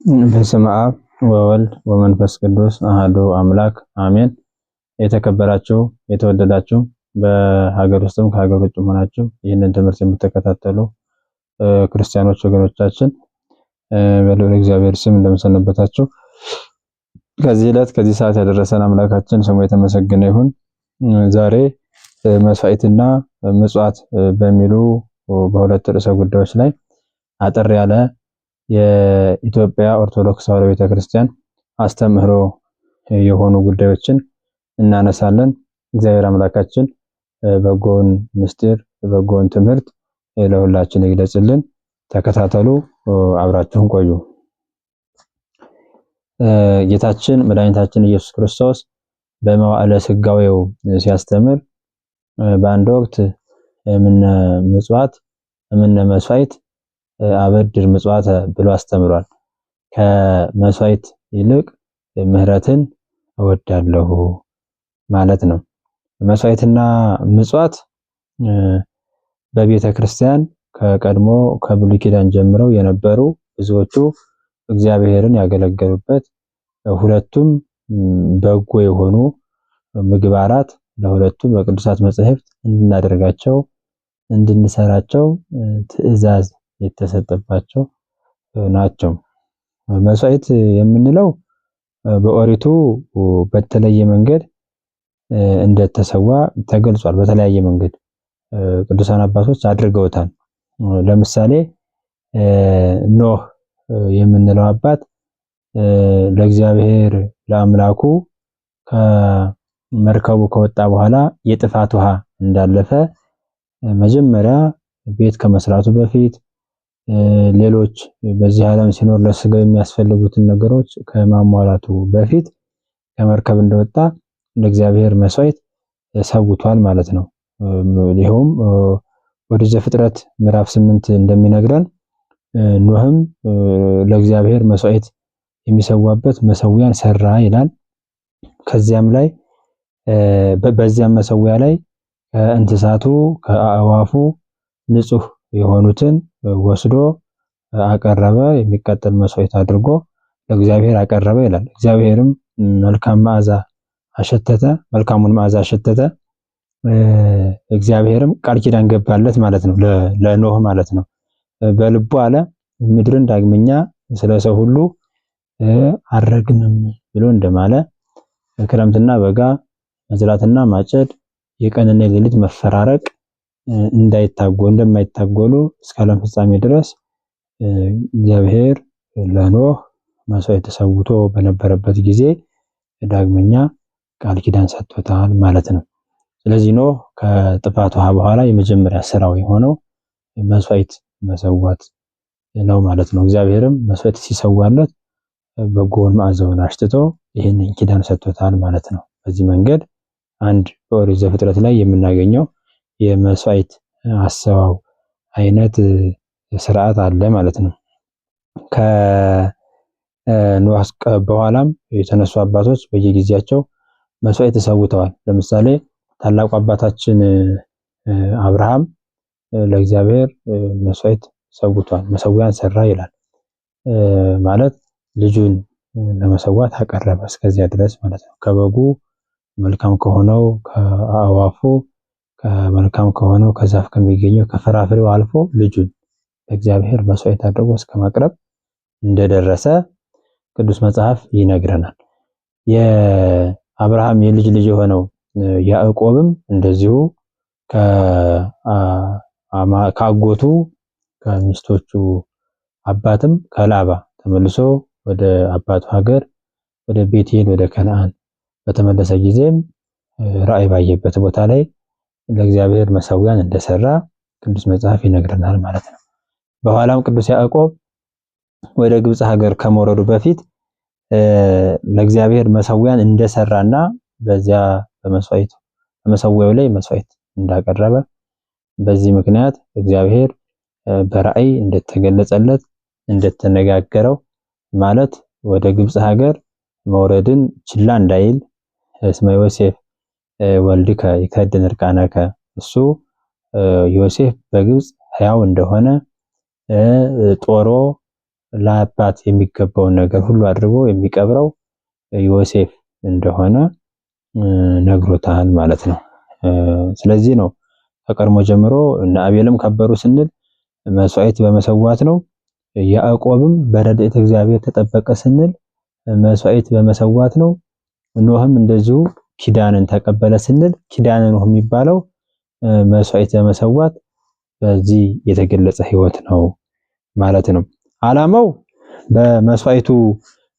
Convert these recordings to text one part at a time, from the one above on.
በስመ አብ ወወልድ ወመንፈስ ቅዱስ አሐዱ አምላክ አሜን። የተከበራችሁ የተወደዳችሁ በሀገር ውስጥም ከሀገር ውጭም ሆናችሁ ይህንን ትምህርት የምትከታተሉ ክርስቲያኖች ወገኖቻችን በልዑል እግዚአብሔር ስም እንደምሰነበታችሁ። ከዚህ ዕለት ከዚህ ሰዓት ያደረሰን አምላካችን ስሙ የተመሰገነ ይሁን። ዛሬ መስዋዕትና ምጽዋት በሚሉ በሁለት ርዕሰ ጉዳዮች ላይ አጠር ያለ የኢትዮጵያ ኦርቶዶክስ ተዋሕዶ ቤተክርስቲያን አስተምህሮ የሆኑ ጉዳዮችን እናነሳለን። እግዚአብሔር አምላካችን በጎን ምስጢር በጎን ትምህርት ለሁላችን ይግለጽልን። ተከታተሉ፣ አብራችሁን ቆዩ። ጌታችን መድኃኒታችን ኢየሱስ ክርስቶስ በመዋዕለ ሥጋዌው ሲያስተምር በአንድ ወቅት እምነ ምጽዋት እምነ መስዋዕት አበድር ምጽዋተ ብሎ አስተምሯል። ከመስዋዕት ይልቅ ምህረትን እወዳለሁ ማለት ነው። መስዋዕትና ምጽዋት በቤተ ክርስቲያን ከቀድሞ ከብሉይ ኪዳን ጀምረው የነበሩ ብዙዎቹ እግዚአብሔርን ያገለገሉበት ሁለቱም በጎ የሆኑ ምግባራት ለሁለቱም በቅዱሳት መጻሕፍት እንድናደርጋቸው እንድንሰራቸው ትእዛዝ የተሰጠባቸው ናቸው። መስዋዕት የምንለው በኦሪቱ በተለየ መንገድ እንደተሰዋ ተገልጿል። በተለያየ መንገድ ቅዱሳን አባቶች አድርገውታል። ለምሳሌ ኖህ የምንለው አባት ለእግዚአብሔር ለአምላኩ ከመርከቡ ከወጣ በኋላ የጥፋት ውሃ እንዳለፈ መጀመሪያ ቤት ከመስራቱ በፊት ሌሎች በዚህ ዓለም ሲኖር ለስጋው የሚያስፈልጉትን ነገሮች ከማሟላቱ በፊት ከመርከብ እንደወጣ ለእግዚአብሔር መስዋዕት ሰውቷል ማለት ነው። ይኸውም ወደ ዘፍጥረት ምዕራፍ 8 እንደሚነግረን ኖህም ለእግዚአብሔር መስዋዕት የሚሰዋበት መሰዊያን ሰራ ይላል። ከዚያም ላይ በዚያም መሰዊያ ላይ ከእንስሳቱ ከአእዋፉ ንጹህ የሆኑትን ወስዶ አቀረበ። የሚቃጠል መስዋዕት አድርጎ ለእግዚአብሔር አቀረበ ይላል። እግዚአብሔርም መልካም መዓዛ አሸተተ፣ መልካሙን መዓዛ አሸተተ። እግዚአብሔርም ቃል ኪዳን ገባለት ማለት ነው፣ ለኖህ ማለት ነው። በልቡ አለ ምድርን ዳግመኛ ስለ ሰው ሁሉ አረግምም ብሎ እንደማለ ክረምትና በጋ መዝራትና ማጨድ የቀንና የሌሊት መፈራረቅ እንደማይታጎሉ እስከ ዓለም ፍጻሜ ድረስ እግዚአብሔር ለኖህ መስዋዕት ተሰውቶ በነበረበት ጊዜ ዳግመኛ ቃል ኪዳን ሰጥቶታል ማለት ነው። ስለዚህ ኖህ ከጥፋት ውሃ በኋላ የመጀመሪያ ስራው የሆነው መስዋዕት መሰዋት ነው ማለት ነው። እግዚአብሔርም መስዋዕት ሲሰዋለት በጎን መዓዛውን አሽትቶ ይህንን ኪዳን ሰጥቶታል ማለት ነው። በዚህ መንገድ አንድ በኦሪት ዘፍጥረት ላይ የምናገኘው የመስዋዕት አሰዋው አይነት ስርዓት አለ ማለት ነው። ከኖህ በኋላም የተነሱ አባቶች በየጊዜያቸው መስዋዕት ተሰውተዋል። ለምሳሌ ታላቁ አባታችን አብርሃም ለእግዚአብሔር መስዋዕት ሰውቷል፣ መሰዊያን ሰራ ይላል። ማለት ልጁን ለመሰዋት አቀረበ እስከዚያ ድረስ ማለት ነው። ከበጉ መልካም ከሆነው ከአእዋፉ ከመልካም ከሆነው ከዛፍ ከሚገኘው ከፍራፍሬው አልፎ ልጁን ለእግዚአብሔር መስዋዕት አድርጎ እስከማቅረብ እንደደረሰ ቅዱስ መጽሐፍ ይነግረናል። የአብርሃም የልጅ ልጅ የሆነው ያዕቆብም እንደዚሁ ከአጎቱ ከሚስቶቹ አባትም ከላባ ተመልሶ ወደ አባቱ ሀገር ወደ ቤቴል ወደ ከነዓን በተመለሰ ጊዜም ራእይ ባየበት ቦታ ላይ ለእግዚአብሔር መሰዊያን እንደሰራ ቅዱስ መጽሐፍ ይነግረናል ማለት ነው። በኋላም ቅዱስ ያዕቆብ ወደ ግብጽ ሀገር ከመውረዱ በፊት ለእግዚአብሔር መሰዊያን እንደሰራና በዚያ በመሰዊያው ላይ መስዋዕት እንዳቀረበ በዚህ ምክንያት እግዚአብሔር በራእይ እንደተገለጸለት እንደተነጋገረው ማለት ወደ ግብጽ ሀገር መውረድን ችላ እንዳይል እስመ ዮሴፍ ወልድከ ይከድን እርቃነከ እሱ ዮሴፍ በግብጽ ሕያው እንደሆነ ጦሮ ለአባት የሚገባውን ነገር ሁሉ አድርጎ የሚቀብረው ዮሴፍ እንደሆነ ነግሮታል ማለት ነው። ስለዚህ ነው ከቀድሞ ጀምሮ እነ አቤልም ከበሩ ስንል መስዋዕት በመሰዋት ነው። ያዕቆብም በረድኤተ እግዚአብሔር ተጠበቀ ስንል መስዋዕት በመሰዋት ነው። ኖህም እንደዚሁ ኪዳንን ተቀበለ ስንል ኪዳነ ኖህ የሚባለው መስዋዕት በመሰዋት በዚህ የተገለጸ ሕይወት ነው ማለት ነው። ዓላማው በመስዋዕቱ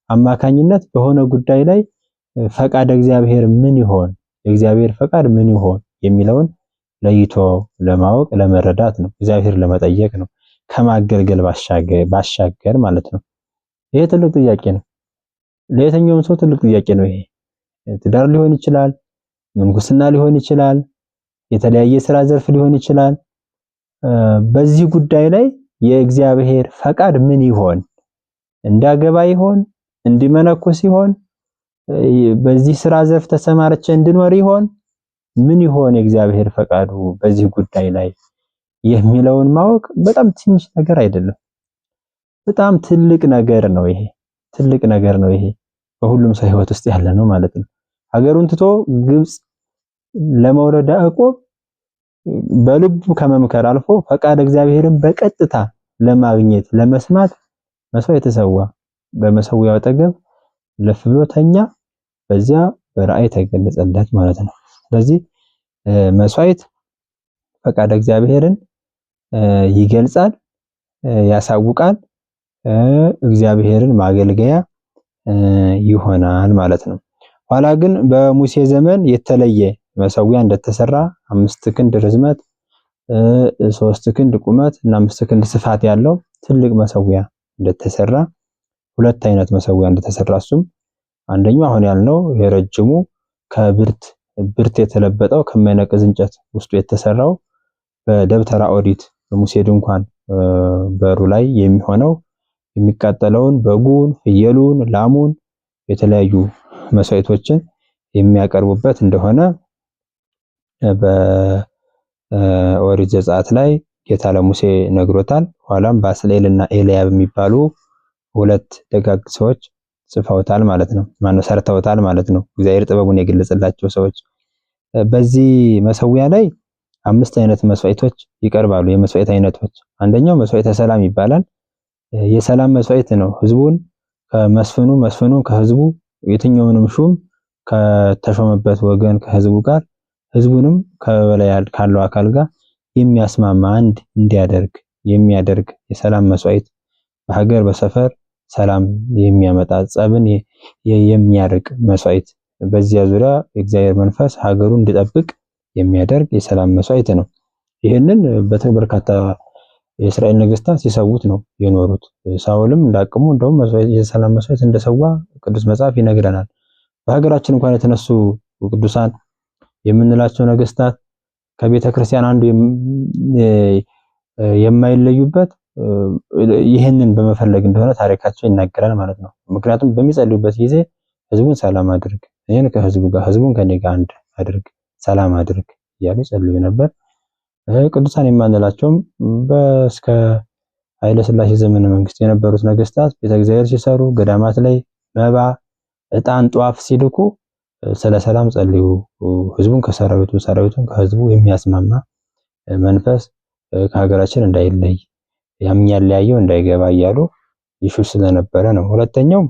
አማካኝነት በሆነ ጉዳይ ላይ ፈቃድ እግዚአብሔር ምን ይሆን፣ የእግዚአብሔር ፈቃድ ምን ይሆን የሚለውን ለይቶ ለማወቅ ለመረዳት ነው። እግዚአብሔር ለመጠየቅ ነው። ከማገልገል ባሻገር ማለት ነው። ይሄ ትልቅ ጥያቄ ነው። ለየትኛውም ሰው ትልቅ ጥያቄ ነው ይሄ። ትዳር ሊሆን ይችላል፣ ምንኩስና ሊሆን ይችላል፣ የተለያየ ስራ ዘርፍ ሊሆን ይችላል። በዚህ ጉዳይ ላይ የእግዚአብሔር ፈቃድ ምን ይሆን? እንዳገባ ይሆን? እንዲመነኩስ ይሆን? በዚህ ስራ ዘርፍ ተሰማርቼ እንድኖር ይሆን? ምን ይሆን የእግዚአብሔር ፈቃዱ በዚህ ጉዳይ ላይ የሚለውን ማወቅ በጣም ትንሽ ነገር አይደለም። በጣም ትልቅ ነገር ነው ይሄ። ትልቅ ነገር ነው ይሄ። በሁሉም ሰው ህይወት ውስጥ ያለ ነው ማለት ነው። ሀገሩን ትቶ ግብጽ ለመውረድ ያዕቆብ በልቡ ከመምከር አልፎ ፈቃድ እግዚአብሔርን በቀጥታ ለማግኘት ለመስማት መስዋዕት ተሰዋ። በመሰዊያው አጠገብ ለፍ ብሎ ተኛ። በዚያ በራእይ ተገለጸለት ማለት ነው። ስለዚህ መስዋዕት ፈቃድ እግዚአብሔርን ይገልጻል፣ ያሳውቃል፣ እግዚአብሔርን ማገልገያ ይሆናል ማለት ነው። ኋላ ግን በሙሴ ዘመን የተለየ መሰዊያ እንደተሰራ 5 ክንድ ርዝመት 3 ክንድ ቁመት እና 5 ክንድ ስፋት ያለው ትልቅ መሰዊያ እንደተሰራ፣ ሁለት አይነት መሰዊያ እንደተሰራ እሱም አንደኛው አሁን ያልነው የረጅሙ ብርት የተለበጠው ከማይነቅዝ እንጨት ውስጡ የተሰራው በደብተራ ኦሪት በሙሴ ድንኳን በሩ ላይ የሚሆነው የሚቃጠለውን በጉን፣ ፍየሉን፣ ላሙን የተለያዩ መስዋዕቶችን የሚያቀርቡበት እንደሆነ በኦሪት ዘጸአት ላይ ጌታ ለሙሴ ነግሮታል። ኋላም ባስልኤልና ኤልያብ የሚባሉ ሁለት ደጋግ ሰዎች ጽፈውታል ማለት ነው። ማነው ሰርተውታል ማለት ነው። እግዚአብሔር ጥበቡን የገለጸላቸው ሰዎች። በዚህ መሰዊያ ላይ 5 አይነት መስዋዕቶች ይቀርባሉ። የመስዋዕት አይነቶች አንደኛው መስዋዕተ ሰላም ይባላል። የሰላም መስዋዕት ነው። ህዝቡን መስፍኑ ከህዝቡ የትኛውንም ሹም ከተሾመበት ወገን ከህዝቡ ጋር ህዝቡንም ከበላይ ካለው አካል ጋር የሚያስማማ አንድ እንዲያደርግ የሚያደርግ የሰላም መስዋዕት፣ በሀገር በሰፈር ሰላም የሚያመጣ ጸብን የሚያርቅ መስዋዕት፣ በዚያ ዙሪያ የእግዚአብሔር መንፈስ ሀገሩን እንዲጠብቅ የሚያደርግ የሰላም መስዋዕት ነው። ይህንን በርካታ የእስራኤል ነገስታት ሲሰዉት ነው የኖሩት። ሳኦልም እንዳቅሙ እንደውም የሰላም መስዋዕት እንደሰዋ ቅዱስ መጽሐፍ ይነግረናል። በሀገራችን እንኳን የተነሱ ቅዱሳን የምንላቸው ነገስታት ከቤተ ክርስቲያን አንዱ የማይለዩበት ይህንን በመፈለግ እንደሆነ ታሪካቸው ይናገራል ማለት ነው። ምክንያቱም በሚጸልዩበት ጊዜ ህዝቡን ሰላም አድርግ፣ እኔን ከህዝቡ ጋር ህዝቡን ከኔ ጋር አንድ አድርግ፣ ሰላም አድርግ እያሉ ይጸልዩ ነበር። ቅዱሳን የማንላቸውም እስከ ኃይለ ሥላሴ ዘመነ መንግስት የነበሩት ነገስታት ቤተ እግዚአብሔር ሲሰሩ ገዳማት ላይ መባ፣ ዕጣን፣ ጧፍ ሲልኩ ስለ ሰላም ጸልዩ፣ ህዝቡን ከሰራዊቱ ሰራዊቱን ከህዝቡ የሚያስማማ መንፈስ ከሀገራችን እንዳይለይ የሚያለያየው እንዳይገባ እያሉ ይሹ ስለነበረ ነው። ሁለተኛው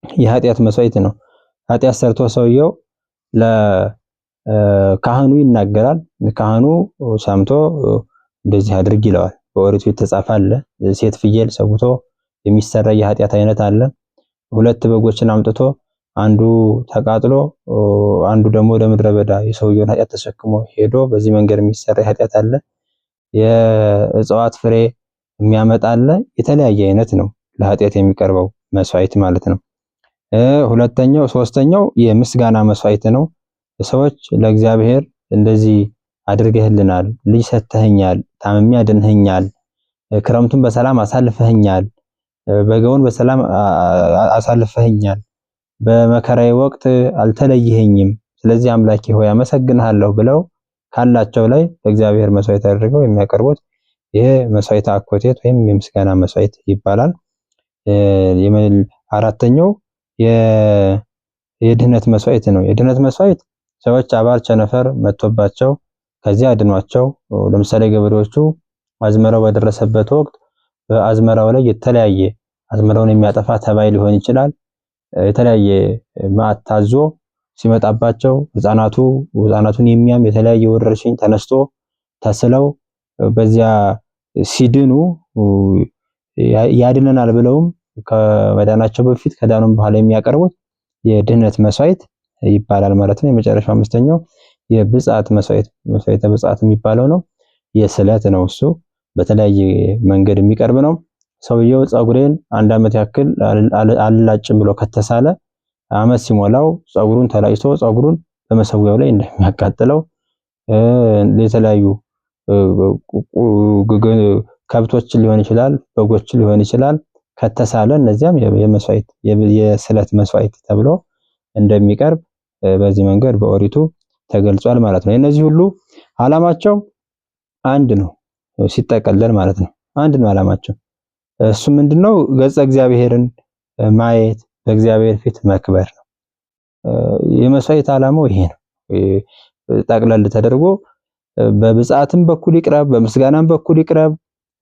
የኃጢአት መስዋዕት ነው። ኃጢአት ሰርቶ ሰውየው ለካህኑ ይናገራል። ካህኑ ሰምቶ እንደዚህ አድርግ ይለዋል። በኦሪቱ የተጻፈ አለ። ሴት ፍየል ሰውቶ የሚሰራ የኃጢአት አይነት አለ። 2 በጎችን አምጥቶ አንዱ ተቃጥሎ አንዱ ደግሞ ወደ ምድረ በዳ የሰውየውን ኃጢአት ተሸክሞ ሄዶ በዚህ መንገድ የሚሰራ ኃጢአት አለ። የእጽዋት ፍሬ የሚያመጣ አለ። የተለያየ አይነት ነው ለኃጢአት የሚቀርበው መስዋዕት ማለት ነው። ሶስተኛው የምስጋና መስዋዕት ነው። ሰዎች ለእግዚአብሔር እንደዚህ አድርገህልናል፣ ልጅ ሰጥተኸኛል፣ ታምሜ አድነኸኛል፣ ክረምቱን በሰላም አሳልፈኸኛል፣ በጋውን በሰላም አሳልፈኸኛል፣ በመከራዬ ወቅት አልተለየኸኝም፣ ስለዚህ አምላኬ ሆይ አመሰግንሃለሁ ብለው ካላቸው ላይ ለእግዚአብሔር መስዋዕት አድርገው የሚያቀርቡት ይሄ መስዋዕት አኮቴት ወይም የምስጋና መስዋዕት ይባላል። አራተኛው የድህነት መስዋዕት ነው። የድህነት መስዋዕት ሰዎች አባል ቸነፈር መጥቶባቸው ከዚያ አድኗቸው። ለምሳሌ ገበሬዎቹ አዝመራው በደረሰበት ወቅት በአዝመራው ላይ የተለያየ አዝመራውን የሚያጠፋ ተባይ ሊሆን ይችላል፣ የተለያየ መዓት ታዞ ሲመጣባቸው ህፃናቱን የሚያም የተለያየ ወረርሽኝ ተነስቶ ተስለው በዚያ ሲድኑ ያድነናል ብለውም ከመዳናቸው በፊት ከዳኑም በኋላ የሚያቀርቡት የድህነት መስዋዕት ይባላል ማለት ነው። የመጨረሻው አምስተኛው የብጽዓት መስዋዕት ብጽዓት የሚባለው ነው። የስለት ነው። እሱ በተለያየ መንገድ የሚቀርብ ነው። ሰውየው ፀጉሬን 1 ዓመት ያክል አልላጭም ብሎ ከተሳለ ዓመት ሲሞላው ፀጉሩን ተላጭቶ ፀጉሩን በመሰዊያው ላይ እንደሚያቃጥለው የተለያዩ ከብቶችን ሊሆን ይችላል፣ በጎችን ሊሆን ይችላል ከተሳለ እነዚያም የስለት መስዋዕት ተብሎ እንደሚቀርብ በዚህ መንገድ በኦሪቱ ተገልጿል ማለት ነው። እነዚህ ሁሉ ዓላማቸው አንድ ነው ሲጠቀለል ማለት ነው። አንድ ነው ዓላማቸው። እሱ ምንድነው? ገጸ እግዚአብሔርን ማየት፣ በእግዚአብሔር ፊት መክበር ነው። የመስዋዕት ዓላማው ይሄ ነው። ጠቅለል ተደርጎ በብጽዓትም በኩል ይቅረብ፣ በምስጋናም በኩል ይቅረብ፣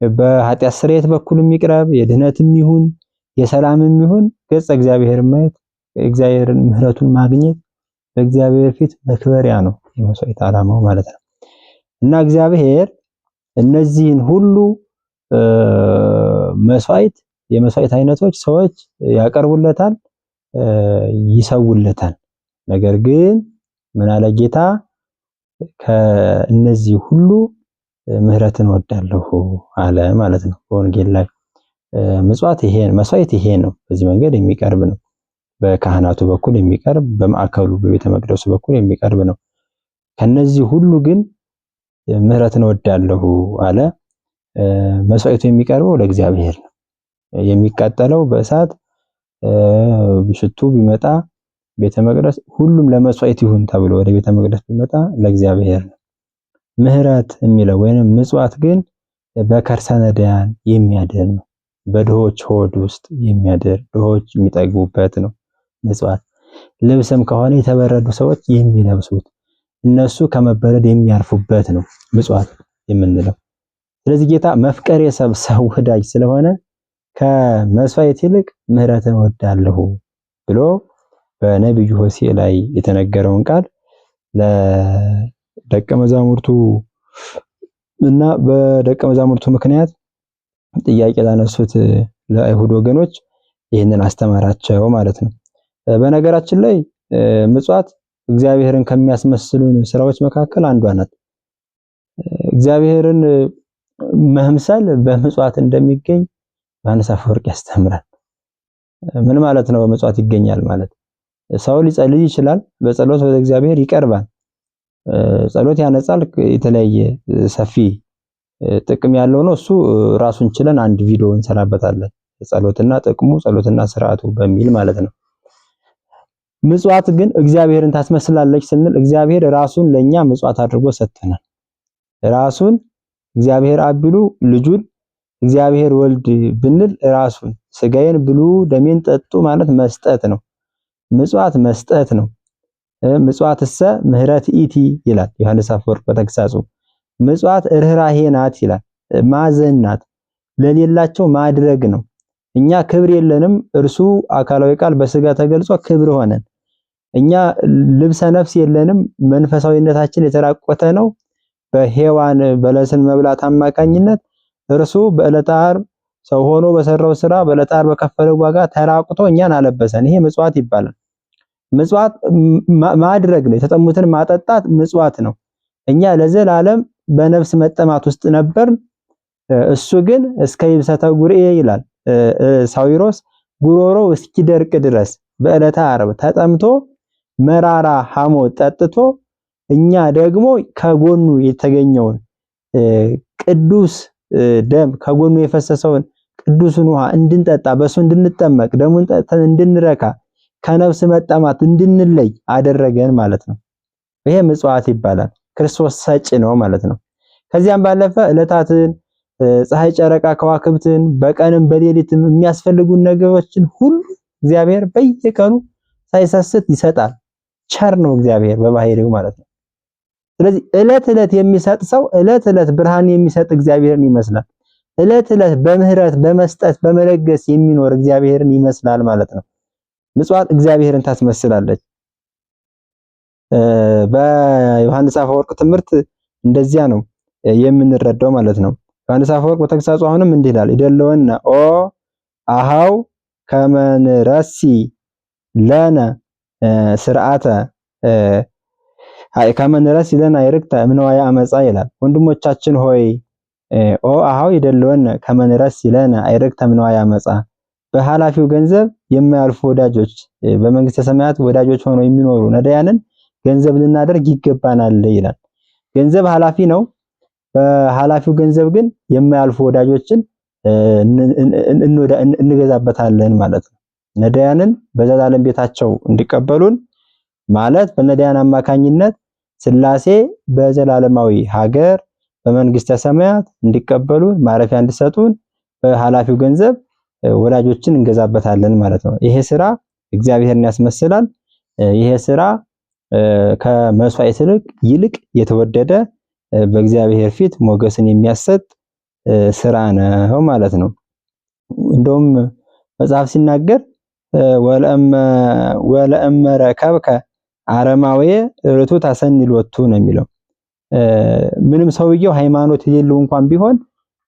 በኃጢአት ስርየት በኩልም ይቅረብ፣ የድህነትም ይሁን የሰላምም ይሁን ገጸ እግዚአብሔርን ማየት፣ እግዚአብሔርን ምሕረቱን ማግኘት፣ በእግዚአብሔር ፊት መክበሪያ ነው የመስዋዕት ዓላማው ማለት ነው። እና እግዚአብሔር እነዚህን ሁሉ የመስዋዕት አይነቶች ሰዎች ያቀርቡለታል፣ ይሰውለታል። ነገር ግን ምን አለ ጌታ? ከእነዚህ ሁሉ ምህረትን ወዳለሁ አለ ማለት ነው በወንጌል ላይ። መስዋዕት ይሄ ነው። በዚህ መንገድ የሚቀርብ ነው። በካህናቱ በኩል የሚቀርብ፣ በማዕከሉ በቤተ መቅደሱ በኩል የሚቀርብ ነው። ከነዚህ ሁሉ ግን ምህረትን ወዳለሁ አለ። መስዋዕቱ የሚቀርበው ለእግዚአብሔር ነው። የሚቃጠለው በእሳት ሽቱ ቢመጣ ቤተ መቅደስ ሁሉም ለመስዋዕት ይሁን ተብሎ ወደ ቤተ መቅደስ ቢመጣ ለእግዚአብሔር ነው። ምህረት የሚለው ወይንም ምጽዋት ግን በከርሰ ነዳያን የሚያድር ነው። በድሆች ሆድ ውስጥ የሚያድር፣ ድሆች የሚጠግቡበት ነው ምጽዋት። ልብስም ከሆነ የተበረዱ ሰዎች የሚለብሱት፣ እነሱ ከመበረድ የሚያርፉበት ነው ምጽዋት የምንለው። ስለዚህ ጌታ መፍቀሬ ሰው ወዳጅ ስለሆነ ከመስዋዕት ይልቅ ምህረትን ወዳለሁ ብሎ በነብዩ ሆሴዕ ላይ የተነገረውን ቃል ለደቀ መዛሙርቱ እና በደቀ መዛሙርቱ ምክንያት ጥያቄ ላነሱት ለአይሁድ ወገኖች ይህንን አስተማራቸው ማለት ነው። በነገራችን ላይ ምጽዋት እግዚአብሔርን ከሚያስመስሉን ስራዎች መካከል አንዷ ናት። እግዚአብሔርን መምሰል በምጽዋት እንደሚገኝ ዮሐንስ አፈወርቅ ያስተምራል። ምን ማለት ነው? በምጽዋት ይገኛል ማለት ሰው ሊጸልይ ይችላል፣ በጸሎት ወደ እግዚአብሔር ይቀርባል። ጸሎት ያነጻል፣ የተለያየ ሰፊ ጥቅም ያለው ነው። እሱ ራሱን ችለን አንድ ቪዲዮ እንሰራበታለን። ጸሎትና ጥቅሙ፣ ጸሎትና ስርዓቱ በሚል ማለት ነው። ምጽዋት ግን እግዚአብሔርን ታስመስላለች ስንል እግዚአብሔር ራሱን ለኛ ምጽዋት አድርጎ ሰጥተናል። ራሱን እግዚአብሔር አብ ብሉ ልጁን እግዚአብሔር ወልድ ብንል ራሱን ስጋዬን ብሉ ደሜን ጠጡ ማለት መስጠት ነው። ምጽዋት መስጠት ነው። ምጽዋትሰ ምህረት ኢቲ ይላል ዮሐንስ አፈወርቅ በተግሳጹ። ምጽዋት ርህራሄ ናት ይላል፣ ማዘን ናት፣ ለሌላቸው ማድረግ ነው። እኛ ክብር የለንም፣ እርሱ አካላዊ ቃል በስጋ ተገልጾ ክብር ሆነን። እኛ ልብሰ ነፍስ የለንም፣ መንፈሳዊነታችን የተራቆተ ነው። በሔዋን በለስን መብላት አማካኝነት እርሱ በዕለተ ዓርብ ሰው ሆኖ በሰራው ስራ በዕለተ ዓርብ በከፈለው ዋጋ ተራቁቶ እኛን አለበሰን። ይሄ ምጽዋት ይባላል። ምጽዋት ማድረግ ነው። የተጠሙትን ማጠጣት ምጽዋት ነው። እኛ ለዘላለም በነፍስ መጠማት ውስጥ ነበር። እሱ ግን እስከ ይብሰተ ጉርኤ ይላል ሳዊሮስ፣ ጉሮሮ እስኪደርቅ ድረስ በዕለተ ዓርብ ተጠምቶ መራራ ሐሞት ጠጥቶ እኛ ደግሞ ከጎኑ የተገኘውን ቅዱስ ደም ከጎኑ የፈሰሰውን ቅዱስን ውሃ እንድንጠጣ በሱ እንድንጠመቅ ደሙን ጠጥተን እንድንረካ ከነፍስ መጠማት እንድንለይ አደረገን ማለት ነው። ይሄ ምጽዋት ይባላል። ክርስቶስ ሰጪ ነው ማለት ነው። ከዚያም ባለፈ ዕለታትን ፀሐይ፣ ጨረቃ፣ ከዋክብትን በቀንም በሌሊትም የሚያስፈልጉን ነገሮችን ሁሉ እግዚአብሔር በየቀኑ ሳይሰስት ይሰጣል። ቸር ነው እግዚአብሔር በባህሪው ማለት ነው። ስለዚህ ዕለት ዕለት የሚሰጥ ሰው ዕለት ዕለት ብርሃን የሚሰጥ እግዚአብሔርን ይመስላል። ዕለት ዕለት በምህረት በመስጠት በመለገስ የሚኖር እግዚአብሔርን ይመስላል ማለት ነው። ምጽዋት እግዚአብሔርን ታስመስላለች። በዮሐንስ አፈወርቅ ትምህርት እንደዚያ ነው የምንረዳው ማለት ነው። ዮሐንስ አፈወርቅ በተግሳጹ አሁንም እንዲህ ይላል፣ ይደለወነ ኦ አሃው ከመንረሲ ለነ ስርዓተ ከመንረሲ ለነ አይርክተ እምነዋያ አመጻ ይላል። ወንድሞቻችን ሆይ ኦ አሃው ይደለወነ ከመንረሲ ለነ አይርክተ እምነዋያ አመጻ፣ በኃላፊው ገንዘብ የማያልፉ ወዳጆች በመንግስተ ሰማያት ወዳጆች ሆነው የሚኖሩ ነዳያንን ገንዘብ ልናደርግ ይገባናል ይላል። ገንዘብ ኃላፊ ነው። በኃላፊው ገንዘብ ግን የማያልፉ ወዳጆችን እንገዛበታለን ማለት ነው። ነዳያንን በዘላለም ቤታቸው እንዲቀበሉን ማለት በነዳያን አማካኝነት ሥላሴ በዘላለማዊ ሀገር በመንግስተ ሰማያት እንዲቀበሉን ማረፊያ እንዲሰጡን በኃላፊው ገንዘብ ወዳጆችን እንገዛበታለን ማለት ነው። ይሄ ስራ እግዚአብሔርን ያስመስላል። ይሄ ስራ ከመስዋዕት ይልቅ የተወደደ በእግዚአብሔር ፊት ሞገስን የሚያሰጥ ስራ ነው ማለት ነው። እንደውም መጽሐፍ ሲናገር ወለእመ ረከብከ አረማዊ ርቱ ታሰኒሎቱ ነው የሚለው። ምንም ሰውየው ሃይማኖት የሌለው እንኳን ቢሆን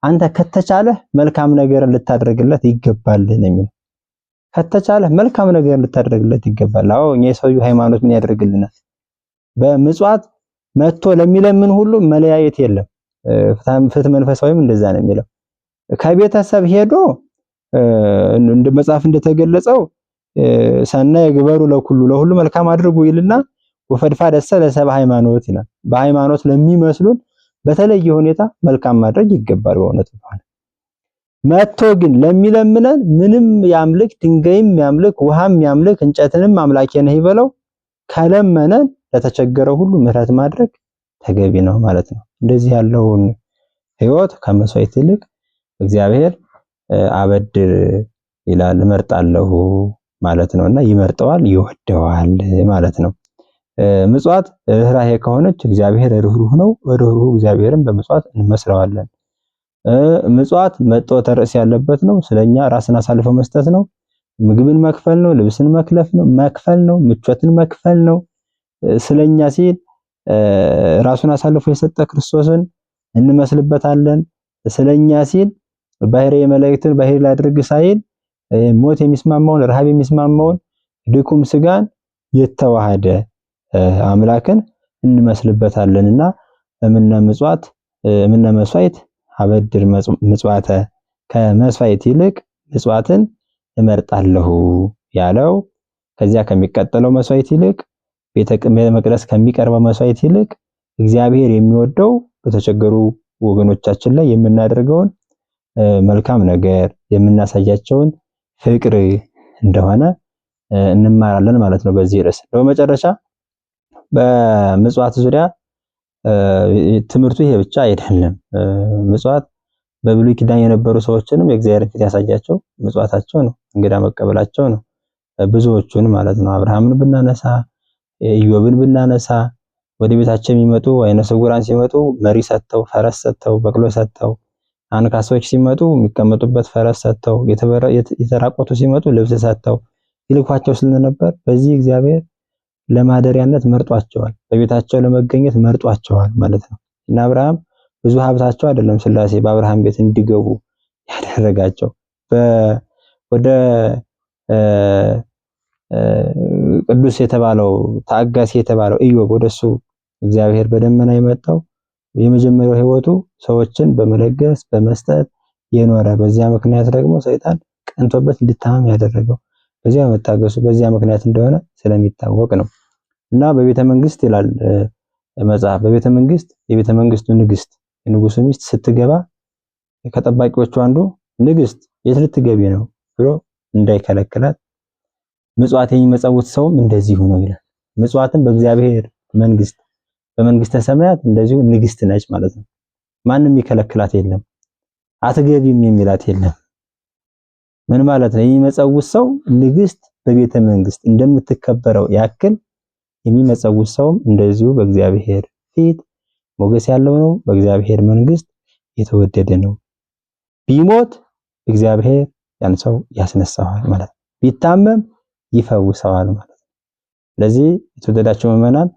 አንተ ከተቻለህ መልካም ነገር ልታደርግለት ይገባል ነው የሚለው። ከተቻለህ መልካም ነገር ልታደርግለት ይገባል። አዎ እኛ የሰውየው ሃይማኖት ምን ያደርግልናል? በምጽዋት መጥቶ ለሚለምን ሁሉ መለያየት የለም። ፍትሐ መንፈሳዊም እንደዛ ነው የሚለው። ከቤተሰብ ሄዶ እንደ መጽሐፍ እንደተገለጸው ሰናይ ግበሩ ለኩሉ ለሁሉ መልካም አድርጉ ይልና ወፈድፋደሰ ለሰብአ ሃይማኖት ይላል። በሃይማኖት ለሚመስሉን በተለየ ሁኔታ መልካም ማድረግ ይገባል። በእውነት ነው። መጥቶ ግን ለሚለምነን ምንም ያምልክ ድንጋይም ያምልክ ውሃም ያምልክ እንጨትንም አምላኬ ነህ ይበለው ከለመነን ለተቸገረ ሁሉ ምህረት ማድረግ ተገቢ ነው ማለት ነው። እንደዚህ ያለውን ህይወት ከመስዋዕት ይልቅ እግዚአብሔር አበድር ይላል እመርጣለሁ ማለት ነውና ይመርጠዋል ይወደዋል ማለት ነው። ምጽዋት ርህራሄ ከሆነች እግዚአብሔር ርህሩህ ነው። ርህሩህ እግዚአብሔርን በምጽዋት እንመስለዋለን። ምጽዋት መጥቶተ ርዕስ ያለበት ነው። ስለኛ ራስን አሳልፎ መስጠት ነው። ምግብን መክፈል ነው። ልብስን መክፈል ነው። ምቾትን መክፈል ነው። ስለኛ ሲል ራሱን አሳልፎ የሰጠ ክርስቶስን እንመስልበታለን። ስለኛ ሲል ባህሪ የመላእክትን ባህሪ ላድርግ ሳይል ሞት የሚስማማውን ረሃብ የሚስማማውን ድኩም ስጋን የተዋሃደ አምላክን እንመስልበታለንና እምነ ምጽዋት እምነ መስዋዕት አበድር ምጽዋተ ከመስዋዕት ይልቅ ምጽዋትን እመርጣለሁ ያለው ከዚያ ከሚቀጠለው መስዋዕት ይልቅ ቤተ መቅደስ ከሚቀርበው መስዋዕት ይልቅ እግዚአብሔር የሚወደው በተቸገሩ ወገኖቻችን ላይ የምናደርገውን መልካም ነገር የምናሳያቸውን ፍቅር እንደሆነ እንማራለን ማለት ነው በዚህ ርዕስ። በመጨረሻ በምጽዋት ዙሪያ ትምህርቱ ይሄ ብቻ አይደለም። ምጽዋት በብሉይ ኪዳን የነበሩ ሰዎችንም የእግዚአብሔር ፊት ያሳያቸው ምጽዋታቸው ነው፣ እንግዳ መቀበላቸው ነው። ብዙዎቹን ማለት ነው። አብርሃምን ብናነሳ፣ ኢዮብን ብናነሳ ወደ ቤታቸው የሚመጡ አይነ ስውራን ሲመጡ መሪ ሰጥተው፣ ፈረስ ሰጥተው፣ በቅሎ ሰጥተው፣ አንካሶች ሲመጡ የሚቀመጡበት ፈረስ ሰጥተው፣ የተራቆቱ ሲመጡ ልብስ ሰጥተው ይልኳቸው ስለነበር በዚህ እግዚአብሔር ለማደሪያነት መርጧቸዋል። በቤታቸው ለመገኘት መርጧቸዋል ማለት ነው። እና አብርሃም ብዙ ሀብታቸው አይደለም ሥላሴ በአብርሃም ቤት እንዲገቡ ያደረጋቸው ወደ ቅዱስ የተባለው ታጋሲ የተባለው ኢዮብ ወደሱ እግዚአብሔር በደመና የመጣው የመጀመሪያው ህይወቱ ሰዎችን በመለገስ በመስጠት የኖረ በዚያ ምክንያት ደግሞ ሰይጣን ቀንቶበት እንዲታመም ያደረገው በዚያ መታገሱ በዚያ ምክንያት እንደሆነ ስለሚታወቅ ነው። እና በቤተ መንግስት ይላል መጽሐፍ በቤተ መንግስት የቤተ መንግስቱ ንግስት የንጉሱ ሚስት ስትገባ ከጠባቂዎቹ አንዱ ንግስት የት ልትገቢ ነው ብሎ እንዳይከለክላት ምጽዋት የሚመጸውት ሰውም እንደዚሁ ነው ይላል። ምጽዋትን በእግዚአብሔር መንግስት በመንግስተ ሰማያት እንደዚሁ ንግስት ነች ማለት ነው። ማንም ይከለክላት የለም። አትገቢም የሚላት የለም። ምን ማለት ነው? የሚመጸውት ሰው ንግስት በቤተ መንግስት እንደምትከበረው ያክል የሚመጸውት ሰውም እንደዚሁ በእግዚአብሔር ፊት ሞገስ ያለው ነው፣ በእግዚአብሔር መንግስት የተወደደ ነው። ቢሞት እግዚአብሔር ያን ሰው ያስነሳዋል ማለት ነው። ቢታመም ይፈውሰዋል ማለት ነው። ስለዚህ የተወደዳችሁ ምዕመናን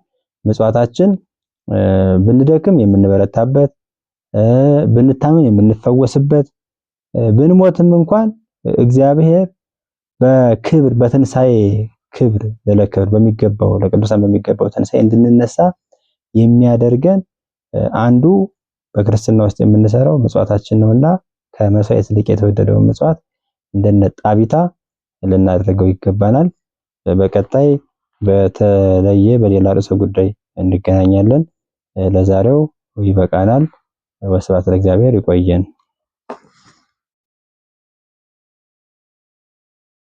ምጽዋታችን ብንደክም የምንበረታበት፣ ብንታመም የምንፈወስበት፣ ብንሞትም እንኳን እግዚአብሔር በክብር በትንሳኤ ክብር ለክብር በሚገባው ለቅዱሳን በሚገባው ትንሳኤ እንድንነሳ የሚያደርገን አንዱ በክርስትና ውስጥ የምንሰራው ምጽዋታችን ነውና ከመስዋዕት ይልቅ የተወደደውን ምጽዋት እንደነ ጣቢታ ልናደርገው ይገባናል። በቀጣይ በተለየ በሌላ ርዕሰ ጉዳይ እንገናኛለን። ለዛሬው ይበቃናል። ወስብሐት ለእግዚአብሔር። ይቆየን።